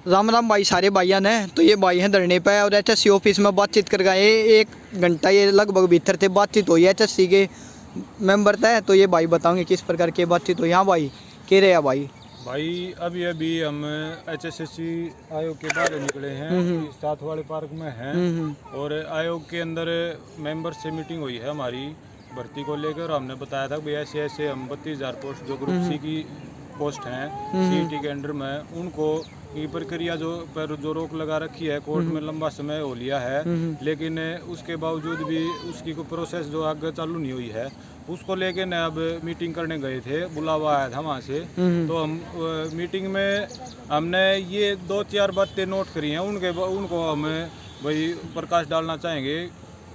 राम राम भाई, सारे भाइयान हैं। तो ये भाई हैं धरने पे और HSC ऑफिस में बातचीत कर गए। 1 घंटा ये लगभग भीतर थे, बातचीत हुई है HSC के मेंबर थे। तो ये भाई बताओगे किस प्रकार की बातचीत हुई। हाँ भाई, कह रहे हैं भाई अभी हम HSC आयोग के बाहर निकले हैं, साथ वाले पार्क में हैं और आयोग के अंदर मेंबर से मीटिंग हुई है हमारी भर्ती को लेकर। हमने बताया था कि ऐसे ऐसे हम 32,000 पोस्ट जो ग्रुप सी की पोस्ट हैं CET के अंडर में, उनको की प्रक्रिया जो रोक लगा रखी है, कोर्ट में लंबा समय हो लिया है, लेकिन उसके बावजूद भी उसकी कोई प्रोसेस जो आगे चालू नहीं हुई है, उसको लेके न अब मीटिंग करने गए थे, बुलावा आया था वहाँ से। तो हम मीटिंग में हमने ये 2-4 बातें नोट करी हैं, उनको हम भाई प्रकाश डालना चाहेंगे।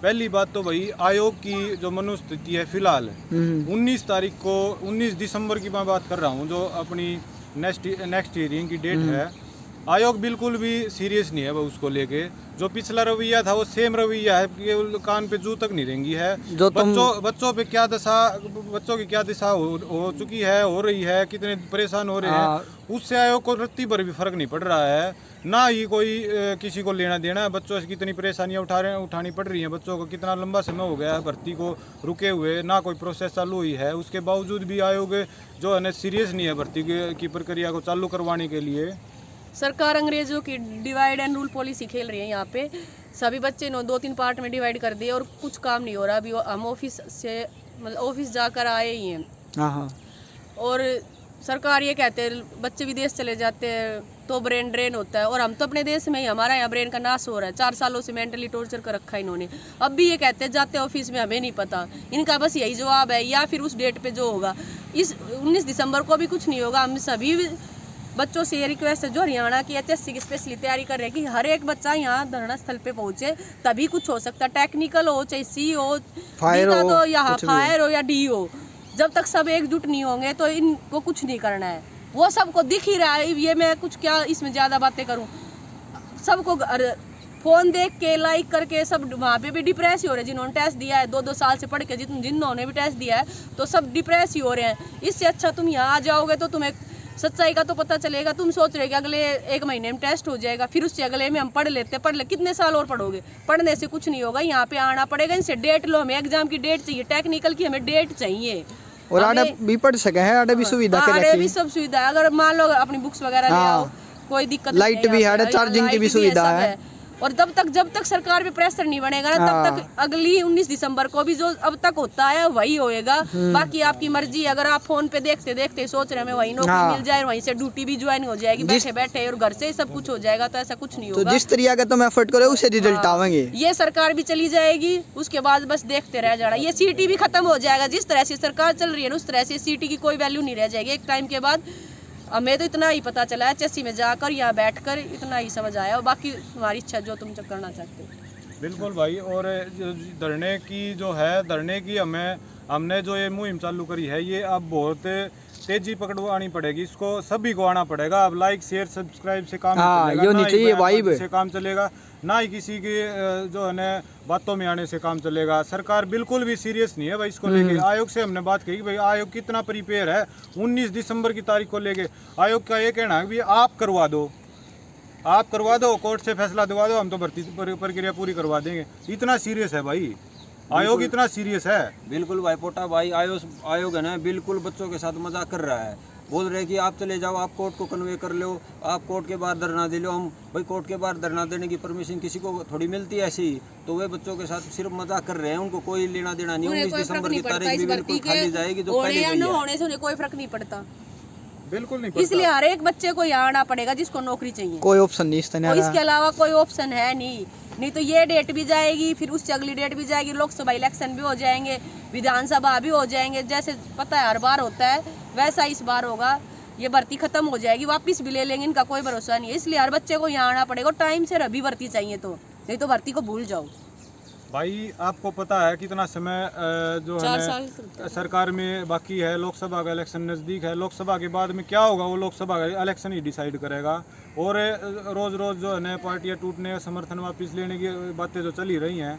पहली बात तो भाई आयोग की जो मनोस्थिति है फिलहाल 19 दिसंबर की मैं बात कर रहा हूँ, जो अपनी नेक्स्ट हियरिंग की डेट है। आयोग बिल्कुल भी सीरियस नहीं है वो उसको लेके। जो पिछला रवैया था वो सेम रवैया है, कि कान पे जू तक नहीं रहेंगी है। जो बच्चों पे क्या दशा, बच्चों की क्या दिशा हो चुकी है, हो रही है, कितने परेशान हो रहे हैं, उससे आयोग को रत्ती भर भी फर्क नहीं पड़ रहा है। ना ही कोई किसी को लेना देना है। बच्चों से कितनी परेशानियां उठानी पड़ रही हैं, बच्चों को कितना लंबा समय हो गया है भर्ती को रुके हुए, ना कोई प्रोसेस चालू हुई है। उसके बावजूद भी आयोग जो है ना सीरियस नहीं है भर्ती की प्रक्रिया को चालू करवाने के लिए। सरकार अंग्रेजों की डिवाइड एंड रूल पॉलिसी खेल रही है। यहाँ पे सभी बच्चे 2-3 पार्ट में डिवाइड कर दिए और कुछ काम नहीं हो रहा। अभी हम ऑफिस जाकर आए ही हैं और सरकार ये कहते हैं बच्चे विदेश चले जाते हैं तो ब्रेन ड्रेन होता है, और हम तो अपने देश में ही, हमारा यहाँ ब्रेन का नाश हो रहा है। 4 सालों से मेंटली टॉर्चर कर रखा है इन्होंने। अब भी ये कहते हैं जाते ऑफिस में, हमें नहीं पता। इनका बस यही जवाब है, या फिर उस डेट पे जो होगा। इस 19 दिसंबर को भी कुछ नहीं होगा। हम सभी बच्चों से ये रिक्वेस्ट है जो हरियाणा की HSC की स्पेशली तैयारी कर रहे हैं कि हर एक बच्चा यहाँ धरना स्थल पे पहुंचे, तभी कुछ हो सकता है। टेक्निकल हो, चाहे C हो, फायर हो या D हो, जब तक सब एकजुट नहीं होंगे तो इनको कुछ नहीं करना है। वो सबको दिख ही रहा है। ये मैं कुछ क्या इसमें ज़्यादा बातें करूँ, सबको फ़ोन देख के लाइक करके सब वहाँ पे भी डिप्रेस ही हो रहे हैं। जिन्होंने टेस्ट दिया है 2-2 साल से पढ़ के, जिन्होंने भी टेस्ट दिया है, तो सब डिप्रेस ही हो रहे हैं। इससे अच्छा तुम यहाँ आ जाओगे तो तुम्हें सच्चाई का तो पता चलेगा। तुम सोच रहे कि अगले 1 महीने में टेस्ट हो जाएगा, फिर उससे अगले में हम पढ़ ले। कितने साल और पढ़ोगे? पढ़ने से कुछ नहीं होगा। यहाँ पे आना पड़ेगा। इनसे डेट लो, हमें एग्जाम की डेट चाहिए, टेक्निकल की हमें डेट चाहिए, और आड़े भी पढ़ सके हैं। आड़े भी सुविधा आड़े भी सब सुविधा है। अगर मान लो अपनी बुक्स वगैरह ले आओ, कोई दिक्कत, लाइट भी है, चार्जिंग की भी सुविधा है। और जब तक सरकार पे प्रेशर नहीं बनेगा ना, तब तक अगली 19 दिसंबर को भी जो अब तक होता है वही होएगा। बाकी आपकी मर्जी। अगर आप फोन पे देखते देखते सोच रहे हैं हमें वहीं नौकरी मिल जाए, वहीं से ड्यूटी भी ज्वाइन हो जाएगी बैठे बैठे, और घर से ही सब कुछ हो जाएगा, तो ऐसा कुछ नहीं होगा। तो जिस तरीके का तुम एफर्ट करो उससे रिजल्ट आवेंगे। ये सरकार भी चली जाएगी, उसके बाद बस देखते रह जाना। ये CET भी खत्म हो जाएगा। जिस तरह से सरकार चल रही है ना, उस तरह से CET की कोई वैल्यू नहीं रह जाएगी एक टाइम के बाद। हमें तो इतना ही पता चला है HSC में जाकर, यहाँ बैठकर इतना ही समझ आया, और बाकी तुम्हारी इच्छा जो तुम करना चाहते हो। बिल्कुल भाई। और धरने की हमने जो ये मुहिम चालू करी है, ये अब बहुत तेजी पकड़वानी पड़ेगी। इसको सभी को आना पड़ेगा। अब लाइक शेयर सब्सक्राइब से काम चलेगा, ना ही किसी की जो है ना बातों में आने से काम चलेगा। सरकार बिल्कुल भी सीरियस नहीं है भाई इसको लेके। आयोग से हमने बात की कि भाई आयोग कितना प्रिपेयर है 19 दिसंबर की तारीख को लेके। आयोग का ये कहना है कि आप करवा दो, कोर्ट से फैसला दिलवा दो, हम तो भर्ती प्रक्रिया पूरी करवा देंगे। इतना सीरियस है भाई आयोग, इतना सीरियस है। बिल्कुल भाई पोटा भाई, आयोग है ना बिल्कुल बच्चों के साथ मजाक कर रहा है। बोल रहे कि आप चले जाओ, आप कोर्ट को कन्वे कर लो, आप कोर्ट के बाहर धरना दे लो। हम भाई कोर्ट के बाहर धरना देने की परमिशन किसी को थोड़ी मिलती है ऐसी। तो वे बच्चों के साथ सिर्फ मजाक कर रहे हैं, उनको कोई लेना देना नहीं। 19 दिसंबर की तारीख भी बिल्कुल खाली जाएगी। जो पहले होने से उन्हें कोई फर्क नहीं पड़ता, बिल्कुल नहीं पड़ता। इसलिए हर एक बच्चे को यहाँ आना पड़ेगा जिसको नौकरी चाहिए। कोई ऑप्शन नहीं इसके अलावा कोई ऑप्शन है नहीं तो ये डेट भी जाएगी, फिर उससे अगली डेट भी जाएगी, लोकसभा इलेक्शन भी हो जाएंगे, विधानसभा भी हो जाएंगे। जैसे पता है हर बार होता है, वैसा इस बार होगा। ये भर्ती खत्म हो जाएगी, वापस भी ले लेंगे, इनका कोई भरोसा नहीं है। इसलिए हर बच्चे को यहाँ आना पड़ेगा। टाइम से अभी भर्ती चाहिए, तो नहीं तो भर्ती को भूल जाओ भाई। आपको पता है कितना समय जो है सरकार में बाकी है। लोकसभा का इलेक्शन नज़दीक है। लोकसभा के बाद में क्या होगा वो लोकसभा का इलेक्शन ही डिसाइड करेगा। और रोज़ जो है ना पार्टियाँ टूटने का समर्थन वापस लेने की बातें जो चली रही हैं,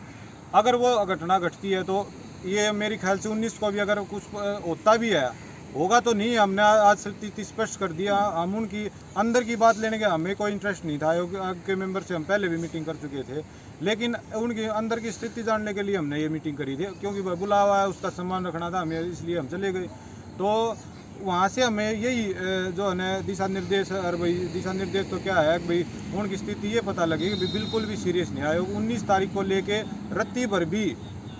अगर वो घटना घटती है तो ये मेरे ख्याल से 19 को भी अगर कुछ होता भी है होगा तो नहीं, हमने आज से स्पष्ट कर दिया। हम उनकी अंदर की बात लेने के हमें कोई इंटरेस्ट नहीं था। आयोग के मेंबर से हम पहले भी मीटिंग कर चुके थे, लेकिन उनकी अंदर की स्थिति जानने के लिए हमने ये मीटिंग करी थी, क्योंकि बुलावा है, उसका सम्मान रखना था हमें, इसलिए हम चले गए। तो वहाँ से हमें यही जो है ना दिशा निर्देश, और भाई दिशा निर्देश तो क्या है भाई, उनकी स्थिति ये पता लगी कि बिल्कुल भी सीरियस नहीं। आयोग 19 तारीख को लेके रत्ती भर भी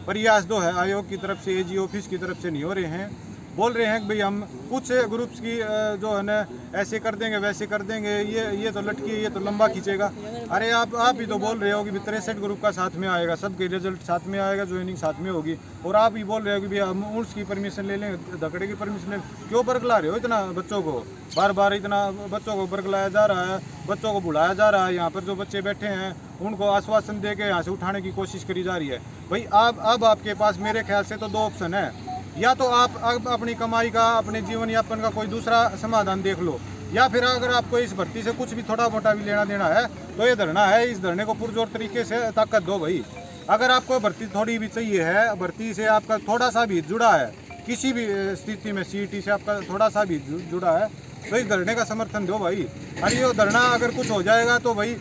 प्रयास जो है आयोग की तरफ से, एजी ऑफिस की तरफ से नहीं हो रहे हैं। बोल रहे हैं कि भाई हम कुछ ग्रुप्स की जो है ना ऐसे कर देंगे वैसे कर देंगे, ये तो लटकी, ये तो लंबा खींचेगा। अरे आप ही तो बोल रहे हो कि 63 ग्रुप का साथ में आएगा, सबके रिजल्ट साथ में आएगा, ज्वाइनिंग साथ में होगी, और आप ही बोल रहे हो कि भैया हम उर्स की परमिशन ले लें, धकड़े की परमिशन ले लें। क्यों बरगला रहे हो इतना बच्चों को? बार बार इतना बच्चों को बरगलाया जा रहा है, बच्चों को बुलाया जा रहा है। यहाँ पर जो बच्चे बैठे हैं उनको आश्वासन दे के यहाँ से उठाने की कोशिश करी जा रही है। भाई अब आपके पास मेरे ख्याल से तो 2 ऑप्शन है, या तो आप अपनी कमाई का, अपने जीवन यापन का कोई दूसरा समाधान देख लो, या फिर अगर आपको इस भर्ती से कुछ भी थोड़ा मोटा भी लेना देना है तो ये धरना है, इस धरने को पुरजोर तरीके से ताकत दो भाई। अगर आपको भर्ती थोड़ी भी चाहिए है, भर्ती से आपका थोड़ा सा भी जुड़ा है, किसी भी स्थिति में सीईटी से आपका थोड़ा सा भी जुड़ा है, तो इस धरने का समर्थन दो भाई। अरे ये धरना अगर कुछ हो जाएगा तो भाई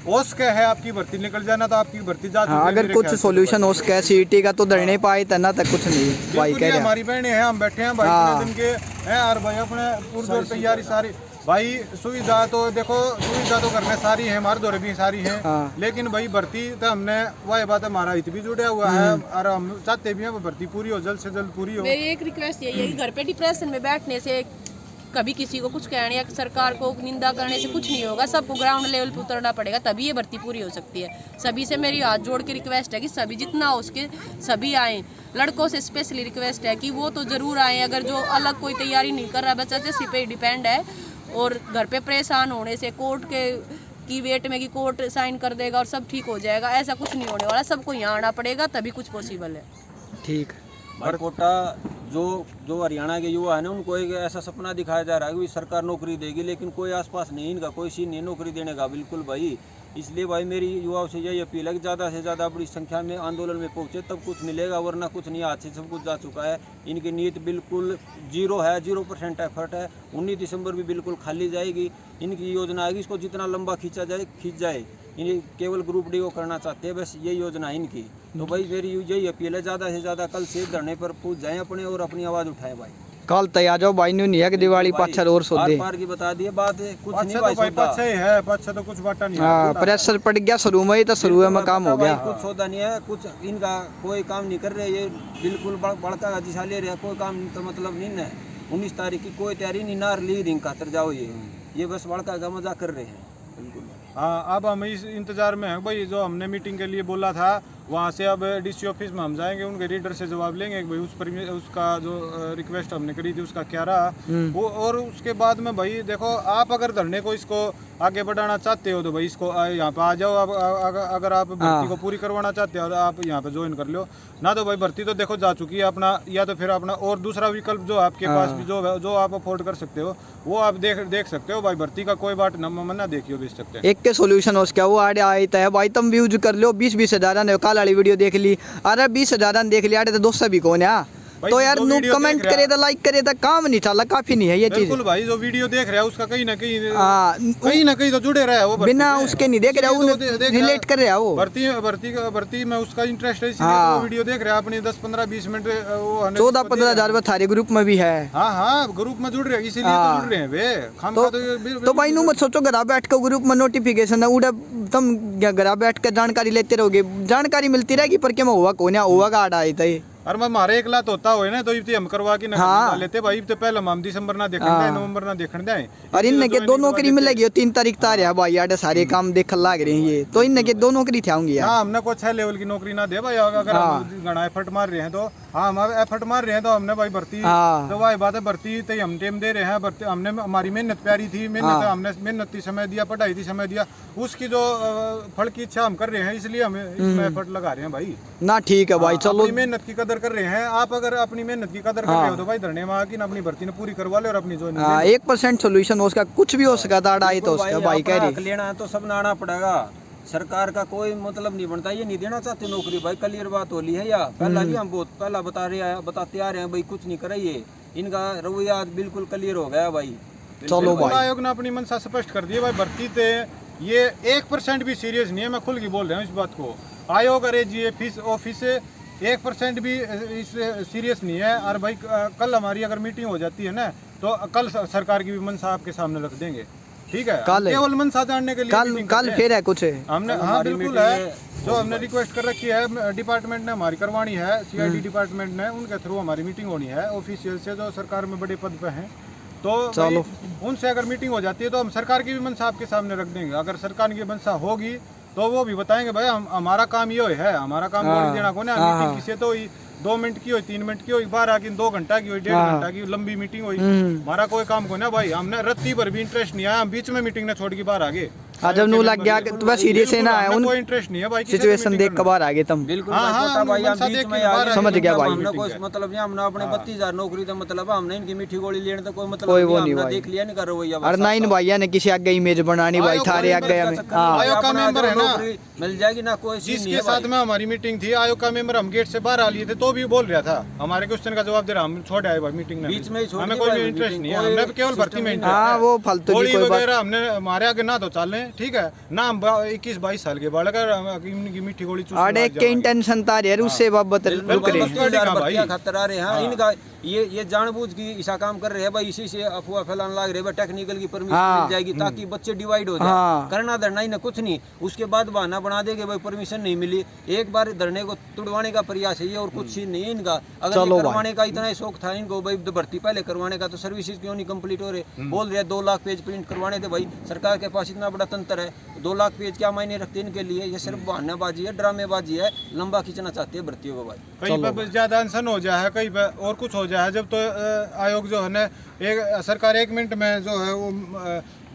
हो सके है आपकी भर्ती निकल जाना, तो आपकी भर्ती जा चुकी है। अगर कुछ सॉल्यूशन हो सके सीईटी का तो धरने पाए तना तक कुछ नहीं भाई कह रहे। हमारी बहनें हैं, हम बैठे हैं भाई इतने दिन के हैं, और भाई अपने पुरजोर तैयारी सारी भाई। सुविधा तो देखो, सुविधा तो घर में सारी है, हमारे दौरे भी सारी है, लेकिन भाई भर्ती तो हमने वही बात है, हमारा हित भी जुड़ा हुआ है और हम चाहते भी हैं वो भर्ती पूरी हो, जल्द से जल्द पूरी हो। मेरी एक रिक्वेस्ट यही है कि घर पे डिप्रेशन में बैठने से, कभी किसी को कुछ कहने या सरकार को निंदा करने से कुछ नहीं होगा। सबको ग्राउंड लेवल पर उतरना पड़ेगा, तभी ये भर्ती पूरी हो सकती है। सभी से मेरी हाथ जोड़ के रिक्वेस्ट है कि सभी जितना हो उसके सभी आएँ। लड़कों से स्पेशली रिक्वेस्ट है कि वो तो ज़रूर आएँ, अगर जो अलग कोई तैयारी नहीं कर रहा, बच्चा जैसे पे डिपेंड है, और घर पे परेशान होने से कोर्ट की वेट में कि कोर्ट साइन कर देगा और सब ठीक हो जाएगा, ऐसा कुछ नहीं होने वाला। सबको यहाँ आना पड़ेगा, तभी कुछ पॉसिबल है। ठीक। भाई कोटा जो हरियाणा के युवा है ना, उनको एक ऐसा सपना दिखाया जा रहा है कि सरकार नौकरी देगी, लेकिन कोई आसपास नहीं, इनका कोई सीन नहीं नौकरी देने का बिल्कुल भाई। इसलिए भाई मेरी युवाओं से यही अपील है कि ज़्यादा से ज़्यादा बड़ी संख्या में आंदोलन में पहुँचे, तब कुछ मिलेगा, वरना कुछ नहीं। आज से सब कुछ जा चुका है। इनकी नीयत बिल्कुल 0 है, 0% एफर्ट है। 19 दिसंबर भी बिल्कुल खाली जाएगी। इनकी योजना आएगी, इसको जितना लंबा खींचा जाए खींच जाए। इन्हें केवल ग्रुप डी को करना चाहते हैं, बस यही योजना है इनकी। तो भाई मेरी यही अपील है, ज़्यादा से ज़्यादा कल से धरने पर पहुँच जाएँ अपने, और अपनी आवाज़ उठाएं भाई। कल तय आ जाओ भाई, नहीं है कि दिवाली पाछर और सो दे पार की बता दिए बात है, कुछ नहीं भाई, पाछा ही है, पाछा तो कुछ बाटा नहीं है। हाँ, प्रेशर पड़ गया शुरू में ही, तो शुरू में काम हो गया। कुछ सौदा नहीं है, कुछ इनका कोई काम नहीं कर रहे, ये बिल्कुल बड़का का दिशा ले रहे हैं, कोई काम तो मतलब नहीं है। 19 तारीख की कोई तैयारी नहीं, ना ली दिन खातर जाओ, ये बस बड़का का मजाक कर रहे हैं बिल्कुल। हाँ, अब हम इस इंतजार में हैं भाई, जो हमने मीटिंग के लिए बोला था वहाँ से अब डीसी ऑफिस में हम जाएंगे, उनके रीडर से जवाब लेंगे कि भाई उसका जो रिक्वेस्ट हमने करी थी उसका क्या रहा वो। और उसके बाद में भाई देखो, आप अगर धरने को इसको आगे बढ़ाना चाहते हो तो भाई इसको यहाँ पे आ जाओ। अगर आप भर्ती को पूरी करवाना चाहते हो तो आप यहाँ पे ज्वाइन कर लो ना। तो भाई भर्ती तो देखो जा चुकी है अपना, या तो फिर अपना और दूसरा विकल्प जो आपके पास भी जो आप अफोर्ड कर सकते हो वो आप देख सकते हो भाई। भर्ती का कोई बात मना देखियो बेच सकते हैं। एक के सोल्यूशन हो उसका वो आड़े आयता है भाई, तुम व्यूज कर लो 20-20 हज़ार ने काल वाली वीडियो देख ली, अरे 20 हज़ार देख लिया तो दोस्त भी कौन है। तो यार नु कमेंट करे तो लाइक करे तो काम नहीं चला, काफी नहीं है ये चीज। बिल्कुल भाई, जो वीडियो देख रहा है उसका कहीं ना कहीं तो जुड़े रहा है वो, बिना उसके नहीं देख रहा, वो रिलेट कर रहा है वो भर्ती में उसका इंटरेस्ट है, इसलिए वो वीडियो देख रहा है अपनी 10-15-20 मिनट। 14-15 हज़ार थारे ग्रुप में भी है। हाँ, ग्रुप में जुड़ रहे हैं, इसीलिए तो जुड़ रहे हैं वे। तो भाई नु मत सोचो घर बैठ कर ग्रुप में नोटिफिकेशन है उड़ा, तुम घर बैठ कर जानकारी लेते रहोगे, जानकारी मिलती रहेगी पर क्या हुआ कौन हुआ का आड़ा आता है। और हमारे एक लात होता हो ना, तो हम करवा के ना लेते भाई। तो पहले हम दिसंबर ना देखने दे, नवंबर ना देखने दे। और इनने के 2 नौकरी मिलेगी, 3 तारीख तार है भाई, यार सारे काम देख लाग रहे हैं ये, तो इनने के 2 नौकरी थे होंगी यार। हमने को 6 लेवल की नौकरी ना दे भाई, अगर हम घना एफर्ट मार रहे हैं तो। हाँ, हम एफर्ट मार रहे हैं तो हमने भाई भर्ती तो भाई बात है, भर्ती तो हम टाइम दे रहे हैं। भर्ती हमने, हमारी मेहनत प्यारी थी, हमने मेहनत की समय दिया, पढ़ाई थी समय दिया, उसकी जो फल की इच्छा हम कर रहे हैं, इसलिए हम इसमें एफर्ट लगा रहे हैं भाई ना। ठीक है भाई, चलो मेहनत की कदर कर रहे हैं। आप अगर अपनी मेहनत की कदर कर रहे हो तो भाई धरने में आके अपनी भर्ती ने पूरी करवा ले और अपनी जो 1% सोल्यूशन उसका कुछ भी हो सका था आई तो उसका भाई कह रही लेना है तो सब ना आना पड़ेगा। सरकार का कोई मतलब नहीं बनता, ये नहीं देना चाहते नौकरी भाई, क्लियर बात हो ली है। या पहला भी हम बहुत पहला बताते आ रहे हैं भाई, कुछ नहीं कराइए। इनका रवैया बिल्कुल क्लियर हो गया भाई। चलो बिल्कुल भाई आयोग ने अपनी मंशा स्पष्ट कर दी है भाई, भर्ती थे ये 1% भी सीरियस नहीं है, मैं खुल के बोल रहा हूँ इस बात को। आयोग अरे जी फीस ऑफिस 1% भी इस सीरियस नहीं है। और भाई कल हमारी अगर मीटिंग हो जाती है ना तो कल सरकार की भी मंशा आपके सामने रख देंगे, ठीक है। कल केवल मंशा जानने के लिए कल meeting कल करते हैं। फिर है कुछ हमने हाँ बिल्कुल है, जो हमने रिक्वेस्ट कर रखी है डिपार्टमेंट ने हमारी करवानी है, सीआईडी डिपार्टमेंट ने, उनके थ्रू हमारी मीटिंग होनी है ऑफिशियल से जो सरकार में बड़े पद पे हैं। तो चलो। भाई उनसे अगर मीटिंग हो जाती है तो हम सरकार की भी मंशा आपके सामने रख देंगे। अगर सरकार की मंशा होगी तो वो भी बताएंगे भाई हमारा काम ये है, हमारा काम हाँ, बोल देना को ना। हाँ, मीटिंग किसी तो 2 मिनट की हुई, 3 मिनट की हुई, 12 की 2 घंटा की हुई, 1.5 हाँ। घंटा की लंबी मीटिंग हुई, हम्म। हमारा कोई काम को ना भाई। हमने रत्ती पर भी इंटरेस्ट नहीं आया, हम बीच में मीटिंग ने छोड़ के बाहर आ गए। हाँ जब नू लग गया कि तुम्हें सीरियस है ना है उन कोई इंटरेस्ट नहीं है भाई, किसी से सिचुएशन meeting देख करना। के बाहर आ गए तुम। बिल्कुल हाँ, भाई, हाँ, छोटा भाई, हम मंशा बीच देख में के आ बाहर गए। समझ गया भाई। हमने कोई मतलब नहीं, हमने अपने 32,000 नौकरी तो मतलब हमने इनकी मीठी गोली लेने तो कोई मतलब कोई वो नहीं, नहीं हमने भाई। देख लिया नहीं कर रवैया। और ना इन भैया ने किसी आगे इमेज बनानी भाई, आयोग थारे का आगे member हमें का हाँ आयोग का मेंबर है ना, मिल जाएगी ना, कोई सीन नहीं जिसके है साथ भाई। में हमारी मीटिंग थी आयोग का मेंबर, हम गेट से बाहर आ लिए थे तो भी बोल रहा था, हमारे क्वेश्चन का जवाब दे रहा, हम छोड़ आए भाई मीटिंग में। बीच में ही छोड़ हमें दी कोई भाई इंटरेस्ट meeting, नहीं है, कोई हमने केवल भर्ती में system इंटरेस्ट हाँ है। वो फालतू की होली कोई बात। वगैरह हमने हमारे आगे ना तो चल रहे, ठीक है ना। हम 21-22 साल के बालक इनकी मीठी गोली चूसने और एक के इंटेंशन था यार उससे बाबत रुक रहे हैं। 32,000 भर्तियां खतर आ रहे हैं। हाँ। इनका ये जानबूझ की ऐसा काम कर रहे हैं भाई, इसी से अफवाह फैलाने लग रहे हैं। टेक्निकल की परमिशन हाँ। मिल जाएगी ताकि बच्चे डिवाइड हो जाए। हाँ। करना धरना ही ना कुछ नहीं, उसके बाद बहाना बना देंगे भाई परमिशन नहीं मिली। एक बार धरने को तुड़वाने का प्रयास है ये, और कुछ चीज नहीं है इनका। अगर चलो ये भाई। करवाने का इतना ही शौक था इनको भाई, तो भर्ती पहले करवाने का, तो सर्विसेज क्यों नहीं कंप्लीट हो रहे। बोल रहे 2 लाख पेज प्रिंट करवाने थे भाई, सरकार के पास इतना बड़ा तंत्र है, 2 लाख पेज क्या मायने रखते हैं इनके लिए। ये सिर्फ बहानाबाजी है, ड्रामेबाजी है, लंबा खींचना चाहते हैं भर्तियों को भाई। कहीं पे ज्यादा अनशन हो जाए, कहीं पे और कुछ हो जाए। जब तो आयोग जो है ना, एक सरकार 1 मिनट में जो है वो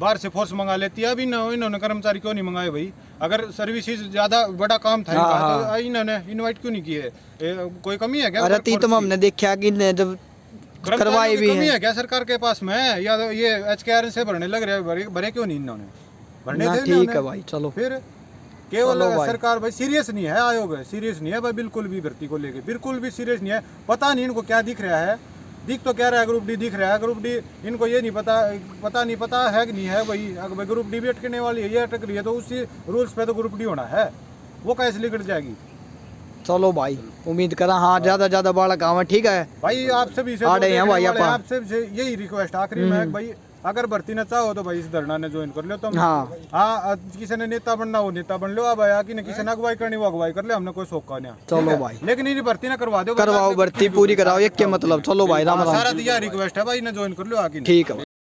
बाहर से फोर्स मंगा लेती है। अभी इन्होंने कर्मचारी क्यों नहीं मंगाए भाई? अगर सर्विसेज ज्यादा बड़ा काम था इनका तो इन्होंने इनवाइट क्यों नहीं किए? कोई कमी है क्या? अरे तीतम हमने देखा कि जब करवाए भी कमी हैं है क्या सरकार के पास में? या तो ये एचकेआर से भरने लग रहे हैं, भरे क्यों नहीं इन्होंने? भरने ना थे ठीक इन्होंने। है भाई चलो। फिर केवल चलो भाई। सरकार भाई सीरियस नहीं है, आयोग है सीरियस नहीं है भाई, बिल्कुल भी भर्ती को लेके बिल्कुल भी सीरियस नहीं है। पता नहीं इनको क्या दिख रहा है, दिख तो क्या रहा है ग्रुप डी दिख रहा है। ग्रुप डी इनको ये नहीं पता है कि नहीं है भाई। अगर भाई ग्रुप डी भी अटकने वाली है, ये अटक रही है तो उसी रूल्स पे तो ग्रुप डी होना है, वो कैसे लिखट जाएगी? चलो भाई उम्मीद करा हाँ ज्यादा बड़ा काम है, ठीक है भाई आपसे भी आ रहे हैं भाई आपसे यही रिक्वेस्ट आखिरी में भाई, अगर भर्ती न चाहो तो भाई इस धरना ने ज्वाइन कर लो तुम। हाँ। हाँ किसी ने नेता बनना हो नेता बन लो, अब आया कि किसी ने अगुवाई करनी वो अगुवाई कर ले, हमने कोई शौक का नहीं। चलो भाई लेकिन ये भर्ती ना करवा दो, करवाओ भर्ती पूरी कराओ, एक के मतलब। चलो भाई राम राम। सारा दिया रिक्वेस्ट है भाई, ना ज्वाइन कर लो आगे। ठीक है।